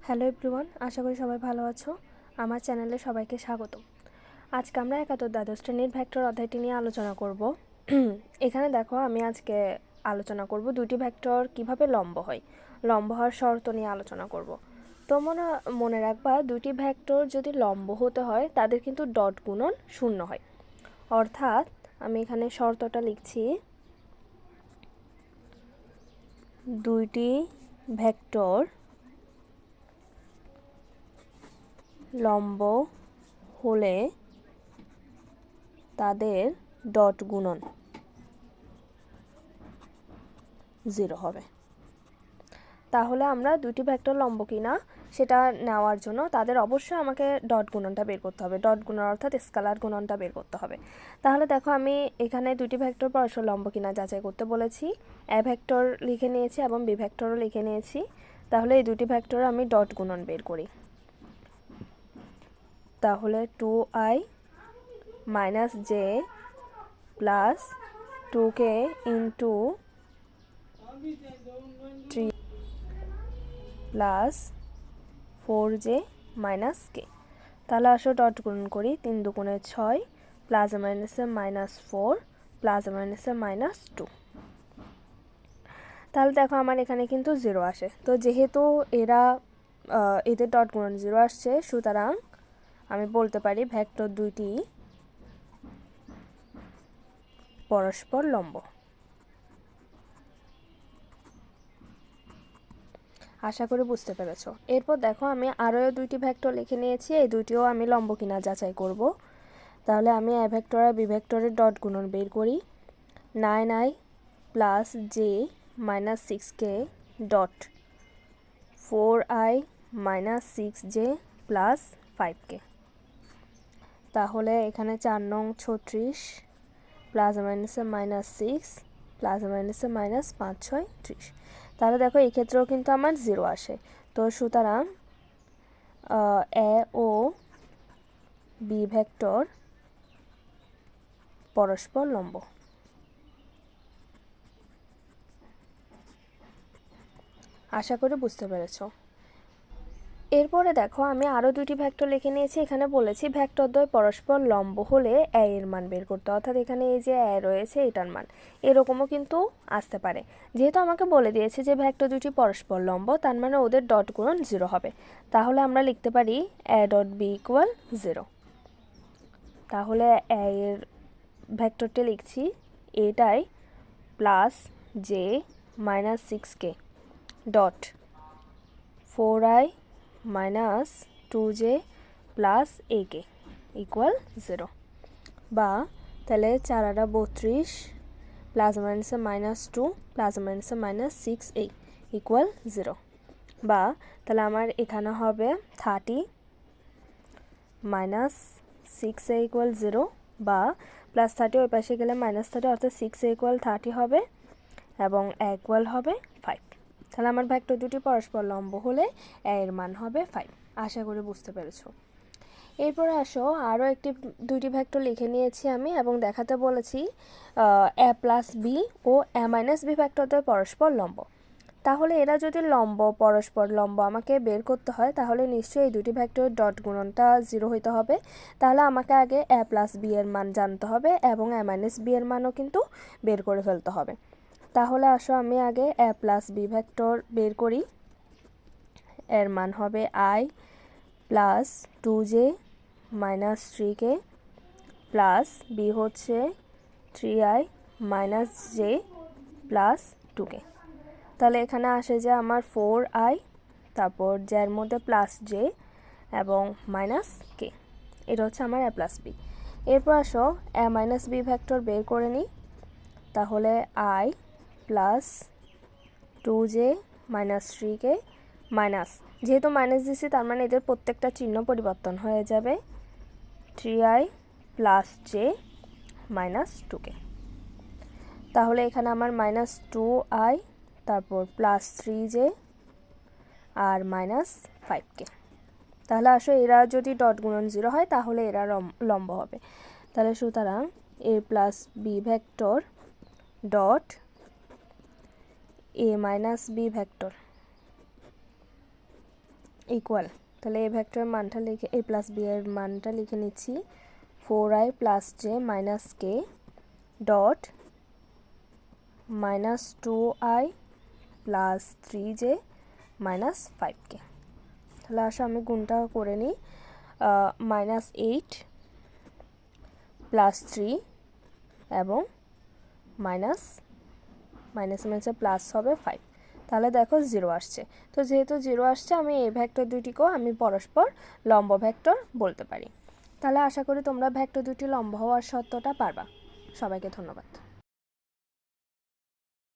Hello everyone, আশা করি সবাই ভালো আছো। আমার চ্যানেলে সবাইকে স্বাগত। আজকে আমরা একাদশ দ্বাদশ শ্রেণীর ভেক্টর অধ্যায়টি নিয়ে আলোচনা করব। এখানে দেখো, আমি আজকে আলোচনা করব দুটি ভেক্টর কিভাবে লম্ব হয়, লম্ব হওয়ার শর্ত নিয়ে আলোচনা করব। তো মনে রাখবা, দুটি ভেক্টর যদি লম্ব হতে হয় তাদের কিন্তু ডট গুণন 0 হয়। অর্থাৎ আমি এখানে শর্তটা লিখছি, দুইটি ভেক্টর লম্ব হলে তাদের ডট গুণন 0 হবে। তাহলে আমরা দুটি ভেক্টর লম্ব কিনা সেটা নেওয়ার জন্য তাদের অবশ্যই আমাকে ডট গুণনটা বের করতে হবে। ডট গুণন অর্থাৎ স্কেলার গুণনটা বের করতে হবে। তাহলে দেখো, আমি এখানে দুটি ভেক্টর পরস্পর লম্ব কিনা যাচাই করতে বলেছি। এ ভেক্টর লিখে নিয়েছি এবং বি ভেক্টরও লিখে নিয়েছি। তাহলে এই দুটি ভেক্টর আমি ডট গুণন বের করি। তাহলে 2i - j plus 2k into 3 plus 4j minus k. তাহলে আসো ডট গুণন করি। 3 দুগুণে 6, প্লাস মাইনাসে -4, প্লাস মাইনাসে -2। তাহলে দেখো, আমার এখানে কিন্তু 0 আসে। তো যেহেতু এদের ডট গুণন 0 আসছে, সুতরাং আমি বলতে পারি ভেক্টর দুইটি পরস্পর লম্ব। আশা করি বুঝতে পেরেছো। এরপর দেখো, আমি আরও দুইটি ভেক্টর লিখে নিয়েছি। এই দুইটিও আমি লম্ব কিনা যাচাই করব। তাহলে আমি এ ভেক্টর আর বি ভেক্টরের ডট গুণন বের করি। 9i plus J minus 6k dot 4i minus 6j plus 5k। তাহলে এখানে 4 নং 36, প্লাস মাইনাসে -6, প্লাস মাইনাসে -5 6 30। তাহলে দেখো, এই ক্ষেত্রেও কিন্তু আমার 0 আসে। তো সুতরাং এ ও বি ভেক্টর পরস্পর লম্ব। আশা করি বুঝতে পেরেছো। এরপরে দেখো, আমি আরও দুটি ভেক্টর লিখে নিয়েছি। এখানে বলেছি ভেক্টরদ্বয় পরস্পর লম্ব হলে এ এর মান বের করতে। অর্থাৎ এখানে এই যে এ রয়েছে, এটার মান এরকমও কিন্তু আসতে পারে। যেহেতু আমাকে বলে দিয়েছে যে ভেক্টর দুটি পরস্পর লম্ব, তার মানে ওদের ডট গুণন 0 হবে। তাহলে আমরা লিখতে পারি এ ডট বি ইকুয়াল 0। তাহলে এ এর ভেক্টরটি লিখছি, এটাই plus J minus 6k dot 4i minus 2j plus ak equal 0। বা তাহলে 4 আর 32, প্লাস মাইনাসে -2, প্লাস মাইনাসে -6a ইকুয়াল 0। বা তাহলে আমার এখানে হবে 30 মাইনাস 6a ইকুয়াল 0। বা প্লাস 30 ওই পাশে গেলে -30, অর্থাৎ 6a ইকুয়াল 30 হবে এবং a ইকুয়াল হবে 5। তাহলে আমার ভেক্টর দুটি পরস্পর লম্ব হলে এর মান হবে 5। আশা করি বুঝতে পেরেছো। এরপরে আসো, আরও দুইটি ভেক্টর লিখে নিয়েছি আমি এবং দেখাতে বলেছি এ প্লাস বি ও এ মাইনাস বি ভেক্টরদ্বয় পরস্পর লম্ব। তাহলে এরা যদি পরস্পর লম্ব আমাকে বের করতে হয়, তাহলে নিশ্চয়ই এই দুটি ভেক্টর ডট গুণনটা 0 হইতে হবে। তাহলে আমাকে আগে এ প্লাস বি এর মান জানতে হবে এবং এ মাইনাস বি এর মানও কিন্তু বের করে ফেলতে হবে। তাহলে আসো, আমি আগে এ প্লাস বি ভেক্টর বের করি। এর মান হবে i plus 2j minus 3k plus b হচ্ছে 3i minus j plus 2k। তাহলে এখানে আসে যে আমার 4i, তারপর যার মধ্যে প্লাস j এবং মাইনাস k। এটা হচ্ছে আমার এ প্লাস বি। এরপর আসো, এ মাইনাস বি ভেক্টর বের করে নিই। তাহলে i plus 2j minus 3k minus, যেহেতু মাইনাস দিছি তার মানে এদের প্রত্যেকটা চিহ্ন পরিবর্তন হয়ে যাবে, 3i plus j minus 2k। তাহলে এখানে আমার -2i, তারপর প্লাস 3j আর মাইনাস 5k। তাহলে আসো, এরা যদি ডট গুণন 0 হয় তাহলে এরা লম্ব হবে। তাহলে সুতরাং A plus B vector dot A minus B vector equal, তাহলে এ ভেক্টরের মানটা লিখে a প্লাস b এর মানটা লিখে নিচ্ছি 4i plus j minus k dot minus 2i plus 3j minus 5k। তাহলে আসো আমি গুণটা করে নিই, মাইনাস 8 প্লাস 3 এবং মাইনাস মাইনাসে প্লাস হবে 5। তাহলে দেখো 0 আসছে। তো যেহেতু 0 আসছে আমি এই ভেক্টর দুটিকেও আমি পরস্পর লম্ব ভেক্টর বলতে পারি। তাহলে আশা করি তোমরা ভেক্টর দুটি লম্ব হওয়ার সত্যটা পারবা। সবাইকে ধন্যবাদ।